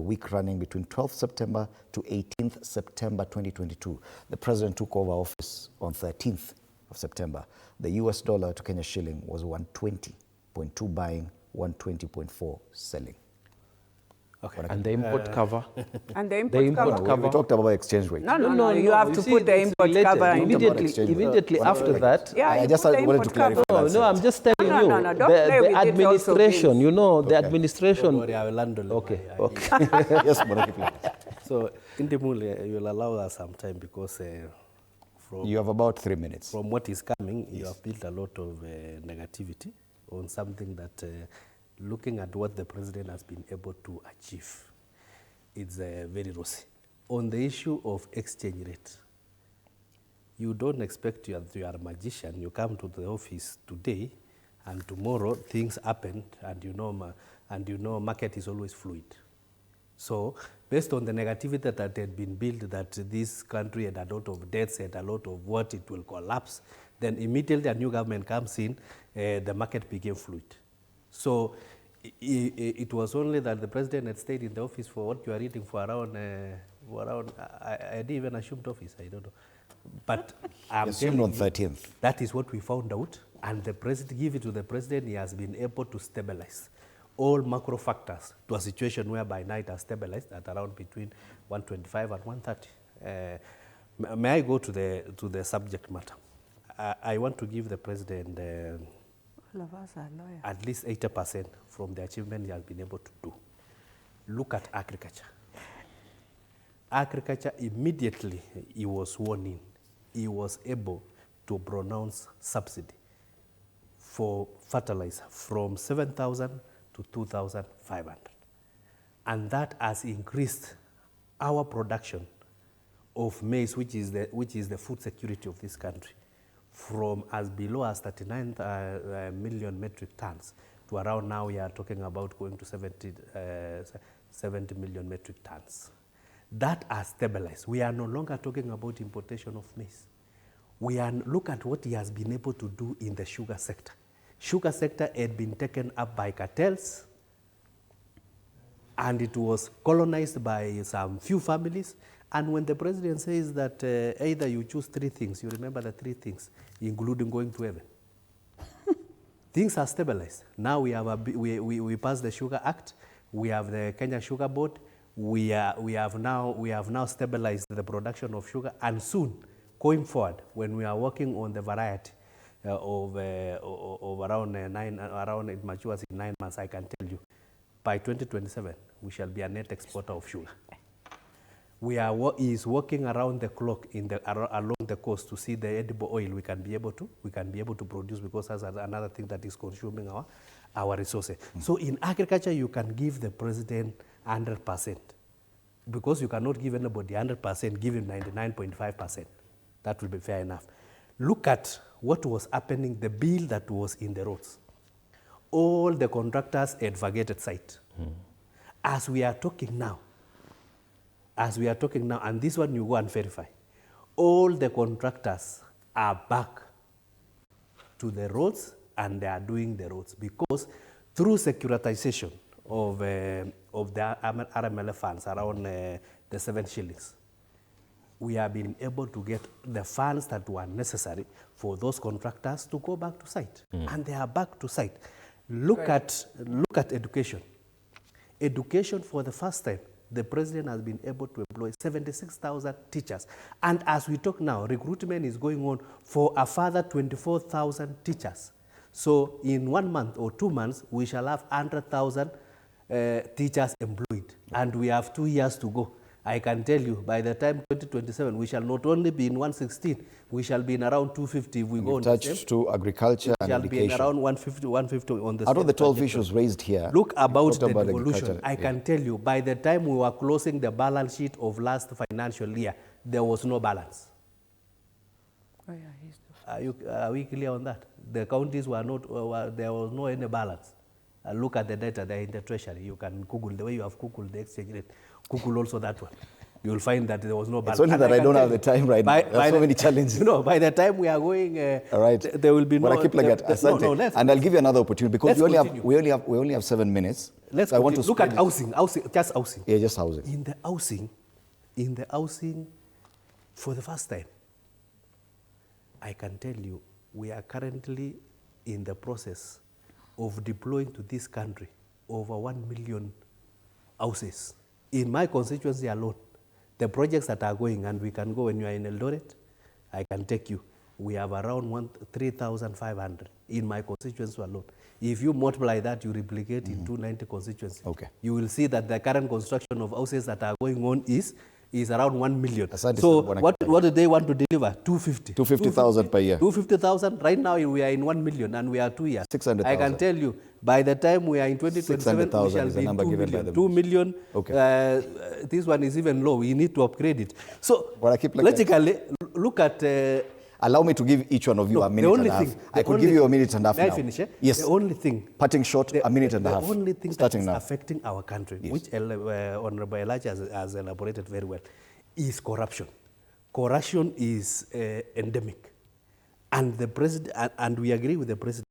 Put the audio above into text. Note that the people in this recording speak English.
week running between 12th September to 18th September 2022. The president took over office on 13th of September. The US dollar to Kenya shilling was 120.2 buying, 120.4 selling. Okay. And the import cover? And the import cover? We talked about exchange rate. No, you have to put the import cover in. Immediately after that. Yeah, I just wanted to clarify. No, I'm just telling you. The administration, you know, the administration. Don't worry, I will handle it. Okay. Yes, Monokipla. So, Indimule, you will allow us some time because you have about 3 minutes. From what is coming, you have built a lot of negativity on something that, looking at what the president has been able to achieve, it's very rosy. On the issue of exchange rate, you don't expect you are a magician. You come to the office today, and tomorrow things happen, and you know market is always fluid. So, based on the negativity that had been built, that this country had a lot of debts, had a lot of what it will collapse, then immediately a new government comes in, the market became fluid. So it was only that the president had stayed in the office for what you are reading for around I didn't even assume office, I don't know. But I'm assumed on 13th. That is what we found out, and the president, give it to the president, he has been able to stabilize all macro factors to a situation whereby now it has stabilized at around between 125 and 130. May I go to the subject matter? I want to give the president at least 80% from the achievement he has been able to do. Look at agriculture. Agriculture, immediately he was sworn in, he was able to pronounce subsidy for fertilizer from 7,000 to 2,500. And that has increased our production of maize, which is the food security of this country, from as below as 39 million metric tons to around now we are talking about going to 70 million metric tons. That has stabilized. We are no longer talking about importation of maize. Look at what he has been able to do in the sugar sector. Sugar sector had been taken up by cartels, and it was colonized by some few families. And when the president says that either you choose 3 things, you remember the 3 things, including going to heaven. Things are stabilized. Now we have we passed the Sugar Act. We have the Kenya Sugar Board. We have now stabilized the production of sugar, and soon, going forward, when we are working on the variety of around it matures in 9 months, I can tell you, by 2027 we shall be a net exporter of sugar. He is working around the clock along the coast to see the edible oil we can be able to produce, because that's another thing that is consuming our resources. So in agriculture, you can give the president 100%, because you cannot give anybody 100, give him 99.5%. That will be fair enough. Look at what was happening, the bill that was in the roads. All the contractors had vacated site. As we are talking now, and this one you go and verify, all the contractors are back to the roads, and they are doing the roads, because through securitization of the RMLF funds around the 7 shillings, we have been able to get the funds that were necessary for those contractors to go back to site. And they are back to site. Look at education. Education, for the first time, the president has been able to employ 76,000 teachers. And as we talk now, recruitment is going on for a further 24,000 teachers. So in 1 month or 2 months, we shall have 100,000 teachers employed. And we have 2 years to go. I can tell you, by the time 2027, we shall not only be in 116, we shall be in around 250 if we go on the same. Attached to agriculture and education. We shall be in around 150 on the Out of the 12 issues raised here, look about the devolution. I can tell you, by the time we were closing the balance sheet of last financial year, there was no balance. Oh, yeah, Are we clear on that? The counties were not, there was no any balance. Look at the data there in the treasury. You can Google, the way you have Googled the exchange rate, Google also that one. you'll find that there was no balance. It's only that I don't have the time right now. There are so many challenges. By the time we are going, all right, there will be no. And I'll give you another opportunity because we only have 7 minutes. Let's so I want to look at housing, just housing. Yeah, just housing. In the housing, for the first time, I can tell you, we are currently in the process of deploying to this country over 1 million houses. In my constituency alone, the projects that are going, and we can go when you are in Eldoret, I can take you. We have around 3,500 in my constituency alone. If you multiply that, you replicate in 290 constituencies. Okay. You will see that the current construction of houses that are going on is around 1 million. Asante So sana, what do they want to deliver? 250. 250,000 per year. 250,000. Right now we are in 1 million and we are 2 years. 600,000. I can tell you, by the time we are in 2027, we shall be in 2 million. 2 million. Okay. This one is even low. We need to upgrade it. So Kiplagat, logically, look at... allow me to give each one of you a minute and a half. I could give you a minute and a half now. May I finish? Yes. The only thing... Parting short, a minute and a half. The only thing starting that is now. affecting our country, Yes. which Honorable Elijah has elaborated very well, is corruption. Corruption is endemic. And the president, and we agree with the president,